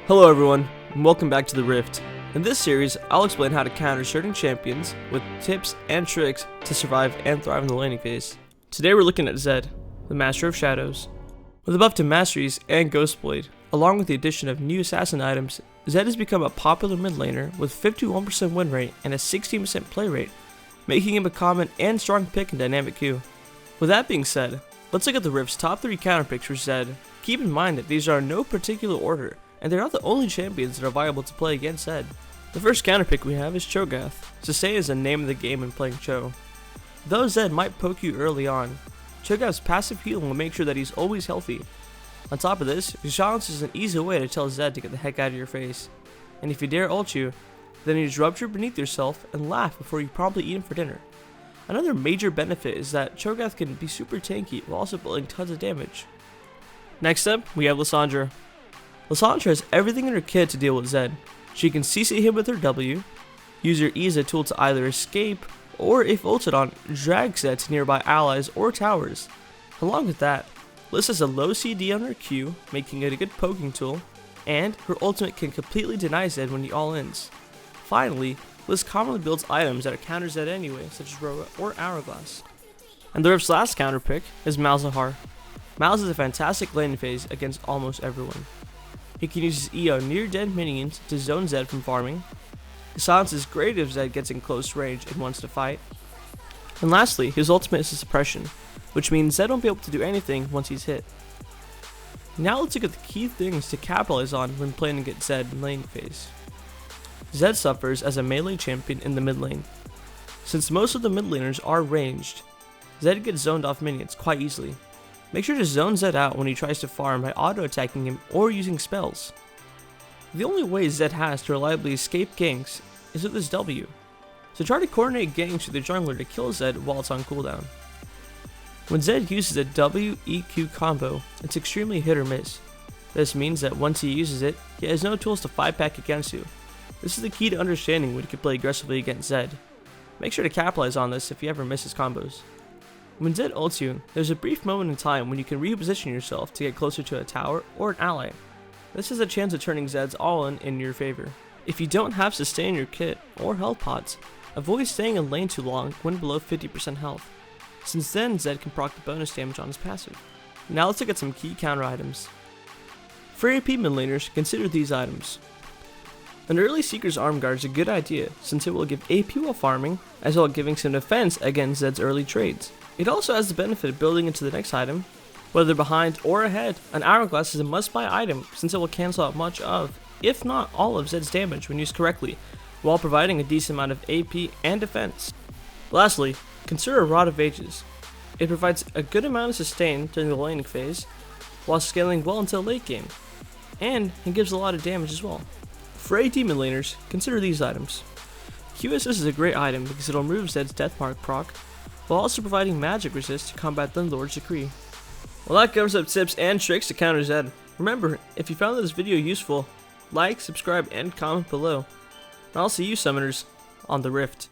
Hello everyone, and welcome back to the Rift. In this series, I'll explain how to counter certain champions with tips and tricks to survive and thrive in the laning phase. Today we're looking at Zed, the Master of Shadows. With a buff to Masteries and Ghostblade, along with the addition of new assassin items, Zed has become a popular mid laner with 51% win rate and a 16% play rate, making him a common and strong pick in dynamic queue. With that being said, let's look at the Rift's top 3 counter picks for Zed. Keep in mind that these are in no particular order, and they're not the only champions that are viable to play against Zed. The first counter pick we have is Cho'Gath. Sustain is the name of the game in playing Cho. Though Zed might poke you early on, Cho'Gath's passive healing will make sure that he's always healthy. On top of this, silence is an easy way to tell Zed to get the heck out of your face. And if he dare ult you, then you just rupture beneath yourself and laugh before you promptly eat him for dinner. Another major benefit is that Cho'Gath can be super tanky while also dealing tons of damage. Next up, we have Lissandra. Lissandra has everything in her kit to deal with Zed. She can CC him with her W, use her E as a tool to either escape, or if ulted on, drag Zed to nearby allies or towers. Along with that, Liss has a low CD on her Q, making it a good poking tool, and her ultimate can completely deny Zed when he all-ins. Finally, Liss commonly builds items that are counter Zed anyway, such as Roa or Hourglass. And the Rift's last counter pick is Malzahar. Malz is a fantastic laning phase against almost everyone. He can use his E on near dead minions to zone Zed from farming. His silence is great if Zed gets in close range and wants to fight. And lastly, his ultimate is suppression, which means Zed won't be able to do anything once he's hit. Now let's look at the key things to capitalize on when playing against Zed in laning phase. Zed suffers as a melee champion in the mid lane. Since most of the mid laners are ranged, Zed gets zoned off minions quite easily. Make sure to zone Zed out when he tries to farm by auto-attacking him or using spells. The only way Zed has to reliably escape ganks is with his W, so try to coordinate ganks with the jungler to kill Zed while it's on cooldown. When Zed uses a W-EQ combo, it's extremely hit or miss. This means that once he uses it, he has no tools to fight back against you. This is the key to understanding when you can play aggressively against Zed. Make sure to capitalize on this if you ever miss his combos. When Zed ults you, there's a brief moment in time when you can reposition yourself to get closer to a tower or an ally. This is a chance of turning Zed's all-in in your favor. If you don't have sustain in your kit or health pots, avoid staying in lane too long when below 50% health, since then Zed can proc the bonus damage on his passive. Now let's look at some key counter items. For AP mid laners, consider these items. An early Seeker's Arm Guard is a good idea since it will give AP while farming, as well as giving some defense against Zed's early trades. It also has the benefit of building into the next item. Whether behind or ahead, an Hourglass is a must-buy item since it will cancel out much of, if not all of Zed's damage when used correctly, while providing a decent amount of AP and defense. Lastly, consider a Rod of Ages. It provides a good amount of sustain during the laning phase, while scaling well until late game, and it gives a lot of damage as well. For AD mid laners, consider these items. QSS is a great item because it'll remove Zed's Deathmark proc, while also providing magic resist to combat Thunderlord's Decree. Well, that covers up tips and tricks to counter Zed. Remember, if you found this video useful, like, subscribe, and comment below. And I'll see you summoners on the Rift.